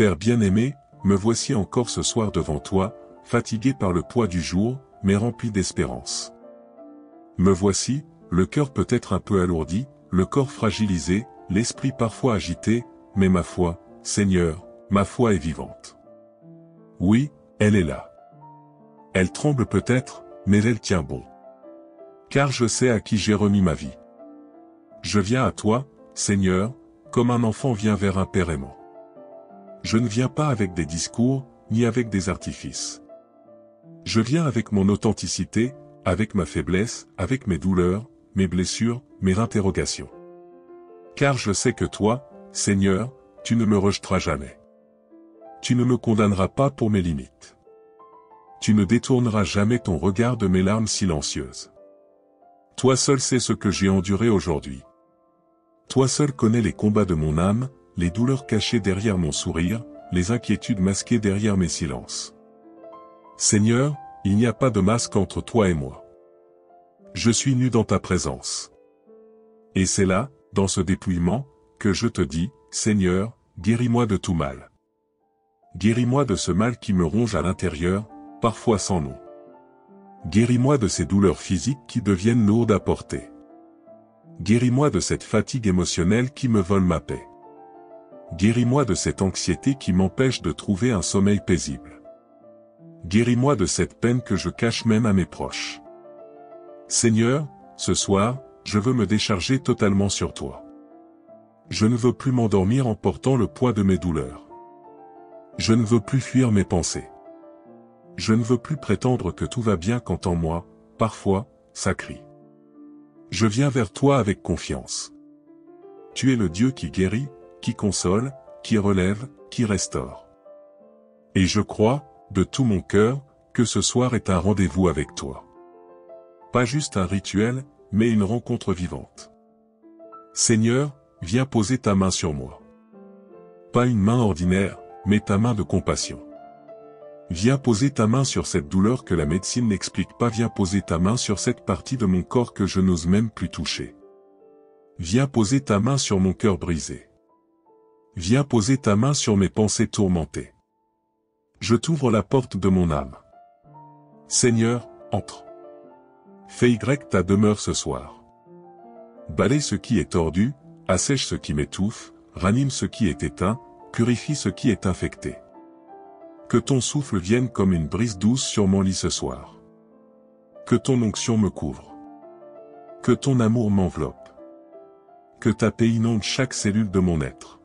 Père bien-aimé, me voici encore ce soir devant toi, fatigué par le poids du jour, mais rempli d'espérance. Me voici, le cœur peut-être un peu alourdi, le corps fragilisé, l'esprit parfois agité, mais ma foi, Seigneur, ma foi est vivante. Oui, elle est là. Elle tremble peut-être, mais elle tient bon. Car je sais à qui j'ai remis ma vie. Je viens à toi, Seigneur, comme un enfant vient vers un père aimant. Je ne viens pas avec des discours, ni avec des artifices. Je viens avec mon authenticité, avec ma faiblesse, avec mes douleurs, mes blessures, mes interrogations. Car je sais que toi, Seigneur, tu ne me rejetteras jamais. Tu ne me condamneras pas pour mes limites. Tu ne détourneras jamais ton regard de mes larmes silencieuses. Toi seul sais ce que j'ai enduré aujourd'hui. Toi seul connais les combats de mon âme, les douleurs cachées derrière mon sourire, les inquiétudes masquées derrière mes silences. Seigneur, il n'y a pas de masque entre toi et moi. Je suis nu dans ta présence. Et c'est là, dans ce dépouillement, que je te dis, Seigneur, guéris-moi de tout mal. Guéris-moi de ce mal qui me ronge à l'intérieur, parfois sans nom. Guéris-moi de ces douleurs physiques qui deviennent lourdes à porter. Guéris-moi de cette fatigue émotionnelle qui me vole ma paix. Guéris-moi de cette anxiété qui m'empêche de trouver un sommeil paisible. Guéris-moi de cette peine que je cache même à mes proches. Seigneur, ce soir, je veux me décharger totalement sur toi. Je ne veux plus m'endormir en portant le poids de mes douleurs. Je ne veux plus fuir mes pensées. Je ne veux plus prétendre que tout va bien quand en moi, parfois, ça crie. Je viens vers toi avec confiance. Tu es le Dieu qui guérit, qui console, qui relève, qui restaure. Et je crois, de tout mon cœur, que ce soir est un rendez-vous avec toi. Pas juste un rituel, mais une rencontre vivante. Seigneur, viens poser ta main sur moi. Pas une main ordinaire, mais ta main de compassion. Viens poser ta main sur cette douleur que la médecine n'explique pas. Viens poser ta main sur cette partie de mon corps que je n'ose même plus toucher. Viens poser ta main sur mon cœur brisé. Viens poser ta main sur mes pensées tourmentées. Je t'ouvre la porte de mon âme. Seigneur, entre. Fais ta demeure ce soir. Balaie ce qui est tordu, assèche ce qui m'étouffe, ranime ce qui est éteint, purifie ce qui est infecté. Que ton souffle vienne comme une brise douce sur mon lit ce soir. Que ton onction me couvre. Que ton amour m'enveloppe. Que ta paix inonde chaque cellule de mon être.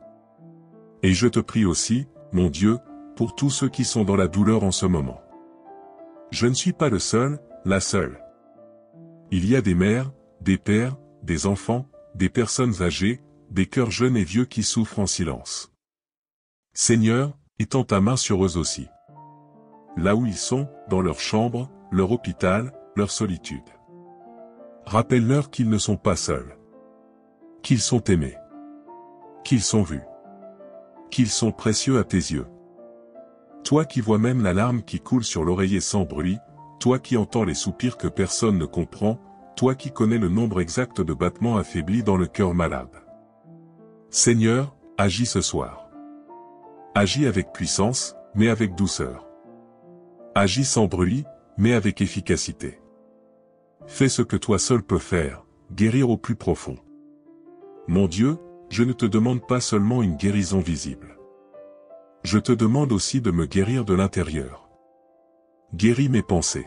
Et je te prie aussi, mon Dieu, pour tous ceux qui sont dans la douleur en ce moment. Je ne suis pas le seul, la seule. Il y a des mères, des pères, des enfants, des personnes âgées, des cœurs jeunes et vieux qui souffrent en silence. Seigneur, étends ta main sur eux aussi. Là où ils sont, dans leur chambre, leur hôpital, leur solitude. Rappelle-leur qu'ils ne sont pas seuls. Qu'ils sont aimés. Qu'ils sont vus. Qu'ils sont précieux à tes yeux. Toi qui vois même la larme qui coule sur l'oreiller sans bruit, toi qui entends les soupirs que personne ne comprend, toi qui connais le nombre exact de battements affaiblis dans le cœur malade. Seigneur, agis ce soir. Agis avec puissance, mais avec douceur. Agis sans bruit, mais avec efficacité. Fais ce que toi seul peux faire, guérir au plus profond. Mon Dieu, je ne te demande pas seulement une guérison visible. Je te demande aussi de me guérir de l'intérieur. Guéris mes pensées.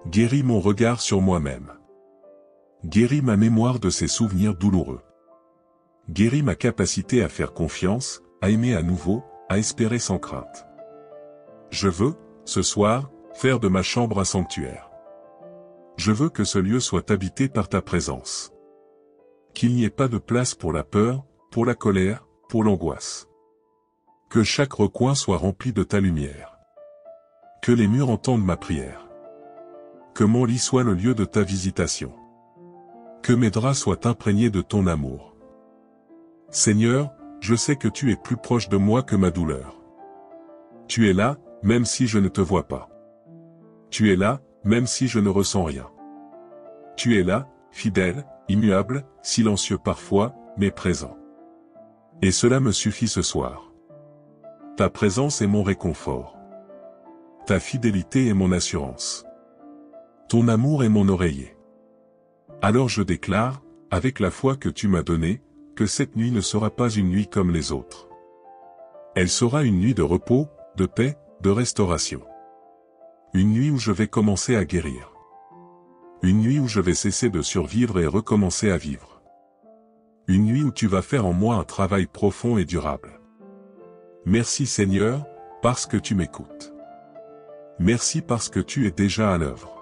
Guéris mon regard sur moi-même. Guéris ma mémoire de ces souvenirs douloureux. Guéris ma capacité à faire confiance, à aimer à nouveau, à espérer sans crainte. Je veux, ce soir, faire de ma chambre un sanctuaire. Je veux que ce lieu soit habité par ta présence. Qu'il n'y ait pas de place pour la peur, pour la colère, pour l'angoisse. Que chaque recoin soit rempli de ta lumière. Que les murs entendent ma prière. Que mon lit soit le lieu de ta visitation. Que mes draps soient imprégnés de ton amour. Seigneur, je sais que tu es plus proche de moi que ma douleur. Tu es là, même si je ne te vois pas. Tu es là, même si je ne ressens rien. Tu es là, fidèle, immuable, silencieux parfois, mais présent. Et cela me suffit ce soir. Ta présence est mon réconfort. Ta fidélité est mon assurance. Ton amour est mon oreiller. Alors je déclare, avec la foi que tu m'as donnée, que cette nuit ne sera pas une nuit comme les autres. Elle sera une nuit de repos, de paix, de restauration. Une nuit où je vais commencer à guérir. Une nuit où je vais cesser de survivre et recommencer à vivre. Une nuit où tu vas faire en moi un travail profond et durable. Merci Seigneur, parce que tu m'écoutes. Merci parce que tu es déjà à l'œuvre.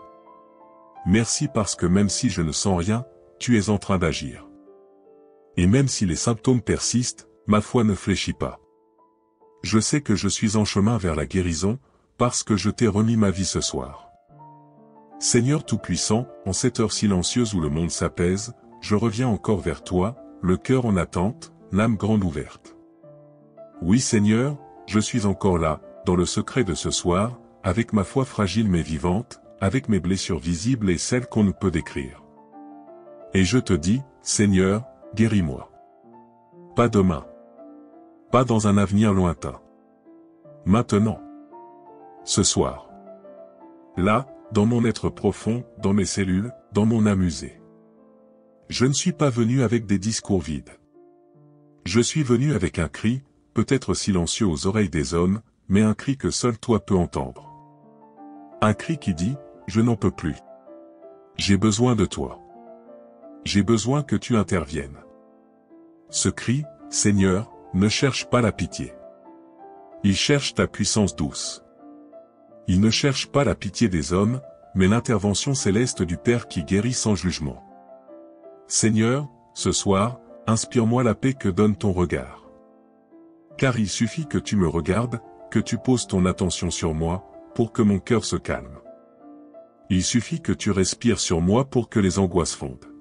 Merci parce que même si je ne sens rien, tu es en train d'agir. Et même si les symptômes persistent, ma foi ne fléchit pas. Je sais que je suis en chemin vers la guérison, parce que je t'ai remis ma vie ce soir. Seigneur Tout-Puissant, en cette heure silencieuse où le monde s'apaise, je reviens encore vers toi, le cœur en attente, l'âme grande ouverte. Oui Seigneur, je suis encore là, dans le secret de ce soir, avec ma foi fragile mais vivante, avec mes blessures visibles et celles qu'on ne peut décrire. Et je te dis, Seigneur, guéris-moi. Pas demain. Pas dans un avenir lointain. Maintenant. Ce soir. Là, dans mon être profond, dans mes cellules, dans mon âme usée. Je ne suis pas venu avec des discours vides. Je suis venu avec un cri, peut-être silencieux aux oreilles des hommes, mais un cri que seul toi peux entendre. Un cri qui dit, je n'en peux plus. J'ai besoin de toi. J'ai besoin que tu interviennes. Ce cri, Seigneur, ne cherche pas la pitié. Il cherche ta puissance douce. Il ne cherche pas la pitié des hommes, mais l'intervention céleste du Père qui guérit sans jugement. Seigneur, ce soir, inspire-moi la paix que donne ton regard. Car il suffit que tu me regardes, que tu poses ton attention sur moi, pour que mon cœur se calme. Il suffit que tu respires sur moi pour que les angoisses fondent.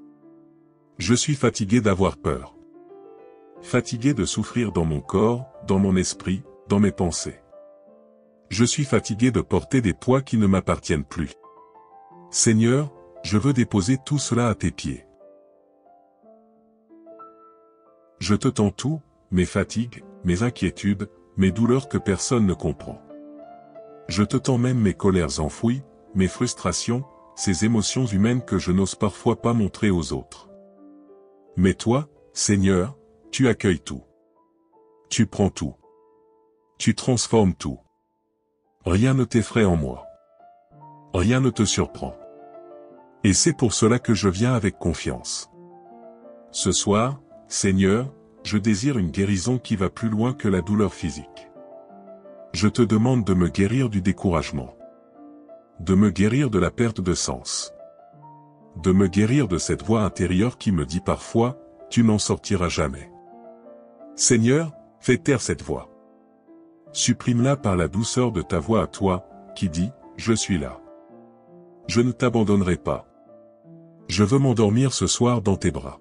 Je suis fatigué d'avoir peur. Fatigué de souffrir dans mon corps, dans mon esprit, dans mes pensées. Je suis fatigué de porter des poids qui ne m'appartiennent plus. Seigneur, je veux déposer tout cela à tes pieds. Je te tends tout, mes fatigues, mes inquiétudes, mes douleurs que personne ne comprend. Je te tends même mes colères enfouies, mes frustrations, ces émotions humaines que je n'ose parfois pas montrer aux autres. Mais toi, Seigneur, tu accueilles tout. Tu prends tout. Tu transformes tout. Rien ne t'effraie en moi. Rien ne te surprend. Et c'est pour cela que je viens avec confiance. Ce soir, Seigneur, je désire une guérison qui va plus loin que la douleur physique. Je te demande de me guérir du découragement. De me guérir de la perte de sens. De me guérir de cette voix intérieure qui me dit parfois, tu n'en sortiras jamais. Seigneur, fais taire cette voix. Supprime-la par la douceur de ta voix à toi, qui dit, je suis là. Je ne t'abandonnerai pas. Je veux m'endormir ce soir dans tes bras.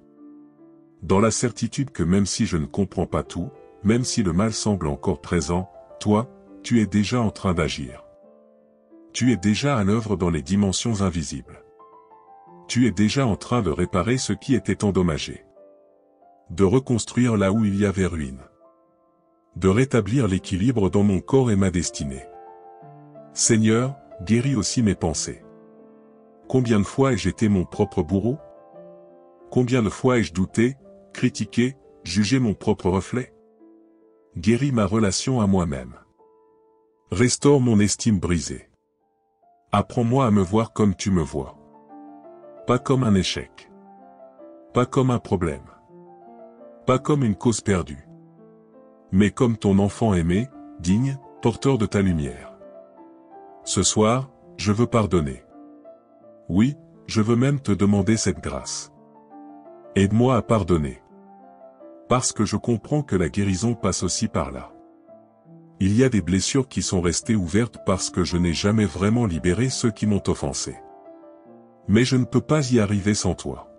Dans la certitude que même si je ne comprends pas tout, même si le mal semble encore présent, toi, tu es déjà en train d'agir. Tu es déjà à l'œuvre dans les dimensions invisibles. Tu es déjà en train de réparer ce qui était endommagé. De reconstruire là où il y avait ruine. De rétablir l'équilibre dans mon corps et ma destinée. Seigneur, guéris aussi mes pensées. Combien de fois ai-je été mon propre bourreau? Combien de fois ai-je douté, critiqué, jugé mon propre reflet? Guéris ma relation à moi-même. Restaure mon estime brisée. Apprends-moi à me voir comme tu me vois. Pas comme un échec. Pas comme un problème. Pas comme une cause perdue. Mais comme ton enfant aimé, digne, porteur de ta lumière. Ce soir, je veux pardonner. Oui, je veux même te demander cette grâce. Aide-moi à pardonner. Parce que je comprends que la guérison passe aussi par là. Il y a des blessures qui sont restées ouvertes parce que je n'ai jamais vraiment libéré ceux qui m'ont offensé. Mais je ne peux pas y arriver sans toi.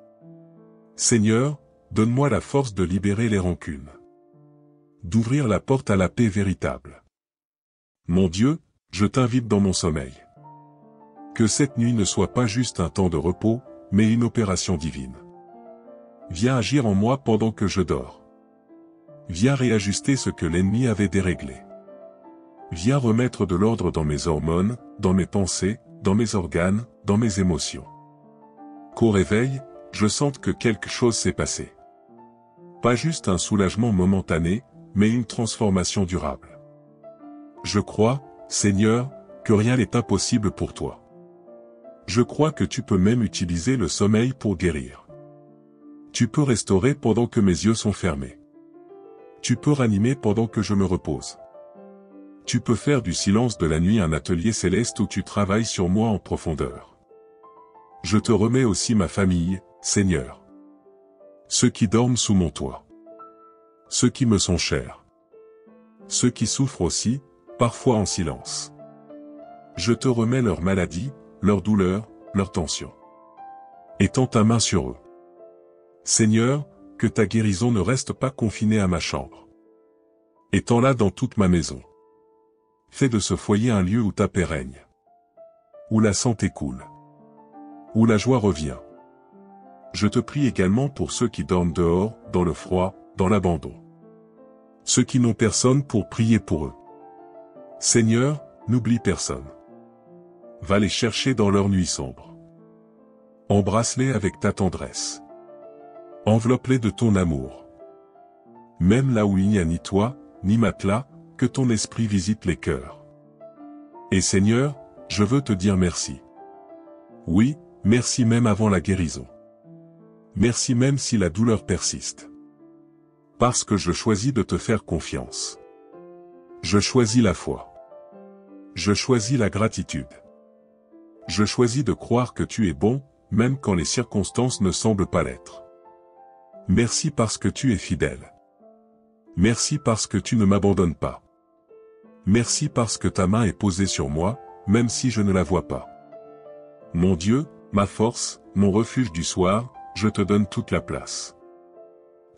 Seigneur, donne-moi la force de libérer les rancunes. D'ouvrir la porte à la paix véritable. Mon Dieu, je t'invite dans mon sommeil. Que cette nuit ne soit pas juste un temps de repos, mais une opération divine. Viens agir en moi pendant que je dors. Viens réajuster ce que l'ennemi avait déréglé. Viens remettre de l'ordre dans mes hormones, dans mes pensées, dans mes organes, dans mes émotions. Qu'au réveil, je sente que quelque chose s'est passé. Pas juste un soulagement momentané, mais une transformation durable. Je crois, Seigneur, que rien n'est impossible pour toi. Je crois que tu peux même utiliser le sommeil pour guérir. Tu peux restaurer pendant que mes yeux sont fermés. Tu peux ranimer pendant que je me repose. Tu peux faire du silence de la nuit un atelier céleste où tu travailles sur moi en profondeur. Je te remets aussi ma famille, Seigneur. Ceux qui dorment sous mon toit. Ceux qui me sont chers. Ceux qui souffrent aussi, parfois en silence. Je te remets leurs maladies, leurs douleurs, leurs tensions. Étends ta main sur eux. Seigneur, que ta guérison ne reste pas confinée à ma chambre. Étends-la dans toute ma maison. Fais de ce foyer un lieu où ta paix règne. Où la santé coule. Où la joie revient. Je te prie également pour ceux qui dorment dehors, dans le froid, dans l'abandon. Ceux qui n'ont personne pour prier pour eux. Seigneur, n'oublie personne. Va les chercher dans leur nuit sombre. Embrasse-les avec ta tendresse. Enveloppe-les de ton amour. Même là où il n'y a ni toit, ni matelas, que ton esprit visite les cœurs. Et Seigneur, je veux te dire merci. Oui, merci même avant la guérison. Merci même si la douleur persiste. Parce que je choisis de te faire confiance. Je choisis la foi. Je choisis la gratitude. Je choisis de croire que tu es bon, même quand les circonstances ne semblent pas l'être. Merci parce que tu es fidèle. Merci parce que tu ne m'abandonnes pas. Merci parce que ta main est posée sur moi, même si je ne la vois pas. Mon Dieu, ma force, mon refuge du soir, je te donne toute la place.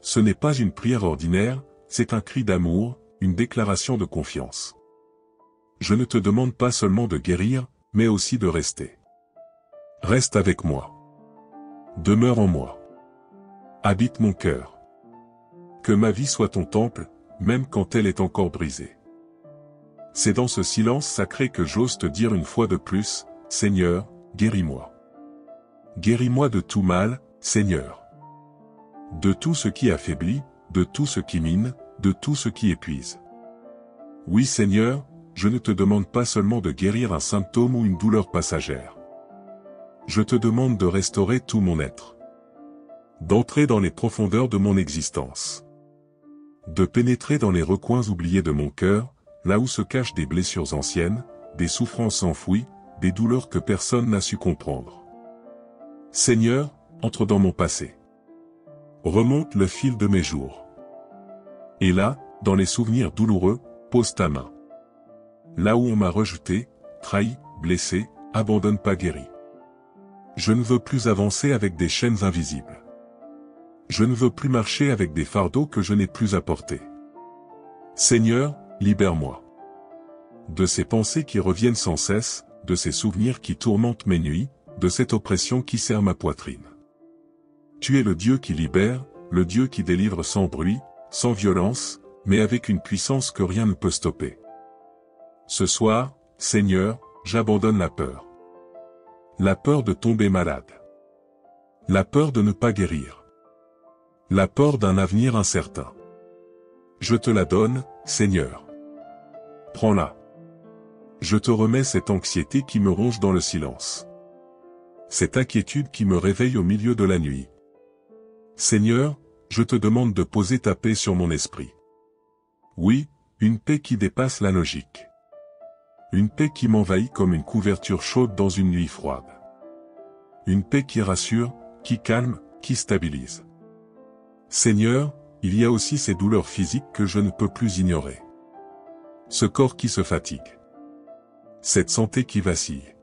Ce n'est pas une prière ordinaire, c'est un cri d'amour, une déclaration de confiance. Je ne te demande pas seulement de guérir, mais aussi de rester. Reste avec moi. Demeure en moi. Habite mon cœur. Que ma vie soit ton temple, même quand elle est encore brisée. C'est dans ce silence sacré que j'ose te dire une fois de plus, Seigneur, guéris-moi. Guéris-moi de tout mal, Seigneur. De tout ce qui affaiblit, de tout ce qui mine, de tout ce qui épuise. Oui Seigneur, je ne te demande pas seulement de guérir un symptôme ou une douleur passagère. Je te demande de restaurer tout mon être. D'entrer dans les profondeurs de mon existence. De pénétrer dans les recoins oubliés de mon cœur, là où se cachent des blessures anciennes, des souffrances enfouies, des douleurs que personne n'a su comprendre. Seigneur, entre dans mon passé. Remonte le fil de mes jours. Et là, dans les souvenirs douloureux, pose ta main. Là où on m'a rejeté, trahi, blessé, abandonne pas guéri. Je ne veux plus avancer avec des chaînes invisibles. Je ne veux plus marcher avec des fardeaux que je n'ai plus à porter. Seigneur, libère-moi. De ces pensées qui reviennent sans cesse, de ces souvenirs qui tourmentent mes nuits, de cette oppression qui serre ma poitrine. Tu es le Dieu qui libère, le Dieu qui délivre sans bruit, sans violence, mais avec une puissance que rien ne peut stopper. Ce soir, Seigneur, j'abandonne la peur. La peur de tomber malade. La peur de ne pas guérir. La peur d'un avenir incertain. Je te la donne, Seigneur. Prends-la. Je te remets cette anxiété qui me ronge dans le silence. Cette inquiétude qui me réveille au milieu de la nuit. Seigneur, je te demande de poser ta paix sur mon esprit. Oui, une paix qui dépasse la logique. Une paix qui m'envahit comme une couverture chaude dans une nuit froide. Une paix qui rassure, qui calme, qui stabilise. Seigneur, il y a aussi ces douleurs physiques que je ne peux plus ignorer. Ce corps qui se fatigue. Cette santé qui vacille.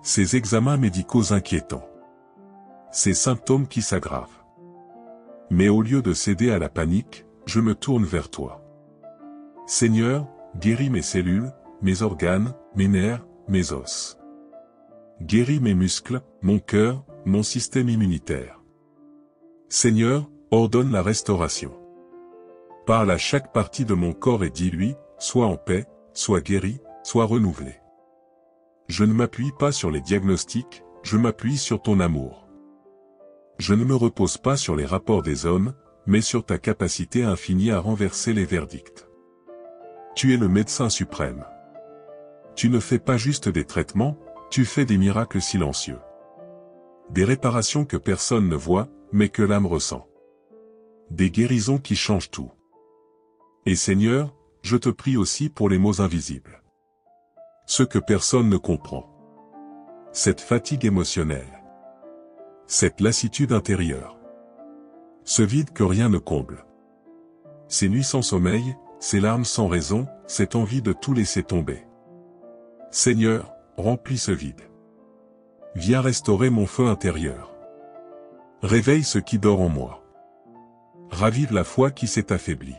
Ces examens médicaux inquiétants. Ces symptômes qui s'aggravent. Mais au lieu de céder à la panique, je me tourne vers toi. Seigneur, guéris mes cellules, mes organes, mes nerfs, mes os. Guéris mes muscles, mon cœur, mon système immunitaire. Seigneur, ordonne la restauration. Parle à chaque partie de mon corps et dis-lui, sois en paix, sois guéri, sois renouvelé. Je ne m'appuie pas sur les diagnostics, je m'appuie sur ton amour. Je ne me repose pas sur les rapports des hommes, mais sur ta capacité infinie à renverser les verdicts. Tu es le médecin suprême. Tu ne fais pas juste des traitements, tu fais des miracles silencieux. Des réparations que personne ne voit, mais que l'âme ressent. Des guérisons qui changent tout. Et Seigneur, je te prie aussi pour les maux invisibles. Ce que personne ne comprend. Cette fatigue émotionnelle. Cette lassitude intérieure. Ce vide que rien ne comble. Ces nuits sans sommeil, ces larmes sans raison, cette envie de tout laisser tomber. Seigneur, remplis ce vide. Viens restaurer mon feu intérieur. Réveille ce qui dort en moi. Ravive la foi qui s'est affaiblie.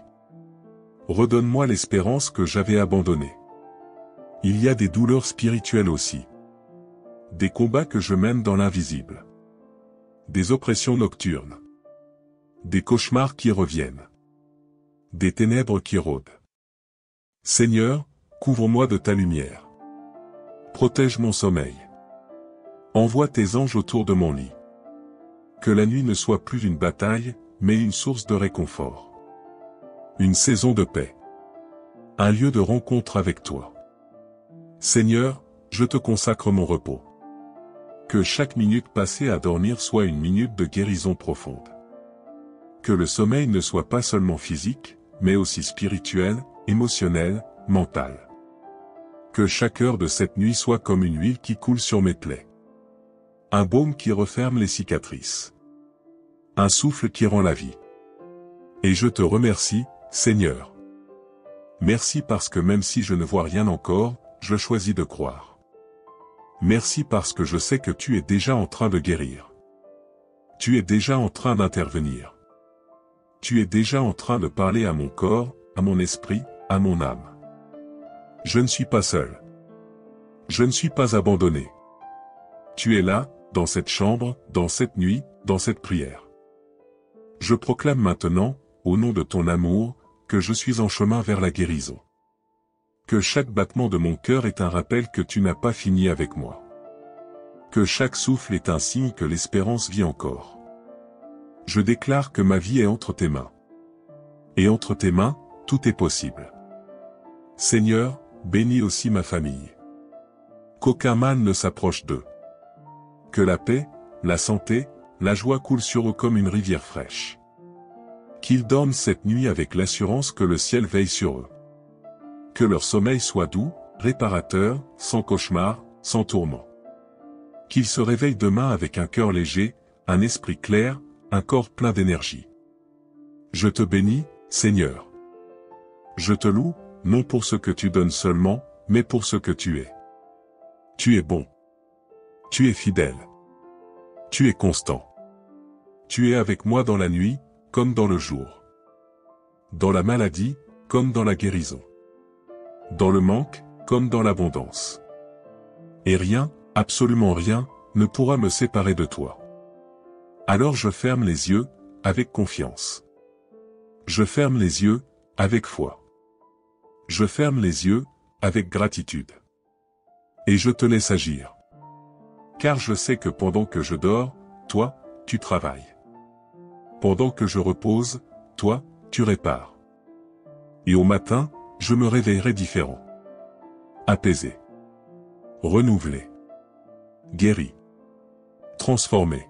Redonne-moi l'espérance que j'avais abandonnée. Il y a des douleurs spirituelles aussi. Des combats que je mène dans l'invisible. Des oppressions nocturnes. Des cauchemars qui reviennent. Des ténèbres qui rôdent. Seigneur, couvre-moi de ta lumière. Protège mon sommeil. Envoie tes anges autour de mon lit. Que la nuit ne soit plus une bataille, mais une source de réconfort. Une saison de paix. Un lieu de rencontre avec toi. Seigneur, je te consacre mon repos. Que chaque minute passée à dormir soit une minute de guérison profonde. Que le sommeil ne soit pas seulement physique, mais aussi spirituel, émotionnel, mental. Que chaque heure de cette nuit soit comme une huile qui coule sur mes plaies. Un baume qui referme les cicatrices. Un souffle qui rend la vie. Et je te remercie, Seigneur. Merci parce que même si je ne vois rien encore, je choisis de croire. Merci parce que je sais que tu es déjà en train de guérir. Tu es déjà en train d'intervenir. Tu es déjà en train de parler à mon corps, à mon esprit, à mon âme. Je ne suis pas seul. Je ne suis pas abandonné. Tu es là, dans cette chambre, dans cette nuit, dans cette prière. Je proclame maintenant, au nom de ton amour, que je suis en chemin vers la guérison. Que chaque battement de mon cœur est un rappel que tu n'as pas fini avec moi. Que chaque souffle est un signe que l'espérance vit encore. Je déclare que ma vie est entre tes mains. Et entre tes mains, tout est possible. Seigneur, bénis aussi ma famille. Qu'aucun mal ne s'approche d'eux. Que la paix, la santé, la joie coulent sur eux comme une rivière fraîche. Qu'ils dorment cette nuit avec l'assurance que le ciel veille sur eux. Que leur sommeil soit doux, réparateur, sans cauchemar, sans tourment. Qu'ils se réveillent demain avec un cœur léger, un esprit clair, un corps plein d'énergie. Je te bénis, Seigneur. Je te loue, non pour ce que tu donnes seulement, mais pour ce que tu es. Tu es bon. Tu es fidèle. Tu es constant. Tu es avec moi dans la nuit, comme dans le jour. Dans la maladie, comme dans la guérison. Dans le manque, comme dans l'abondance. Et rien, absolument rien, ne pourra me séparer de toi. Alors je ferme les yeux, avec confiance. Je ferme les yeux, avec foi. Je ferme les yeux, avec gratitude. Et je te laisse agir. Car je sais que pendant que je dors, toi, tu travailles. Pendant que je repose, toi, tu répares. Et au matin, je me réveillerai différent. Apaisé. Renouvelé. Guéri. Transformé.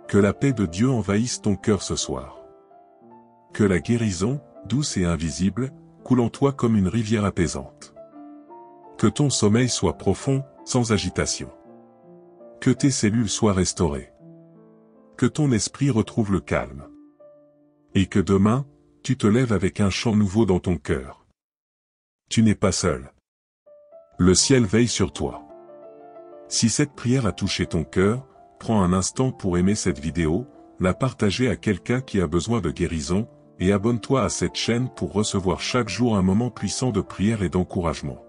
Que la paix de Dieu envahisse ton cœur ce soir. Que la guérison, douce et invisible, coule en toi comme une rivière apaisante. Que ton sommeil soit profond, sans agitation. Que tes cellules soient restaurées. Que ton esprit retrouve le calme. Et que demain, tu te lèves avec un chant nouveau dans ton cœur. Tu n'es pas seul. Le ciel veille sur toi. Si cette prière a touché ton cœur, prends un instant pour aimer cette vidéo, la partager à quelqu'un qui a besoin de guérison, et abonne-toi à cette chaîne pour recevoir chaque jour un moment puissant de prière et d'encouragement.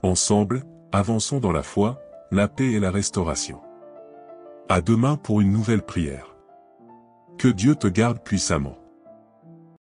Ensemble, avançons dans la foi, la paix et la restauration. À demain pour une nouvelle prière. Que Dieu te garde puissamment.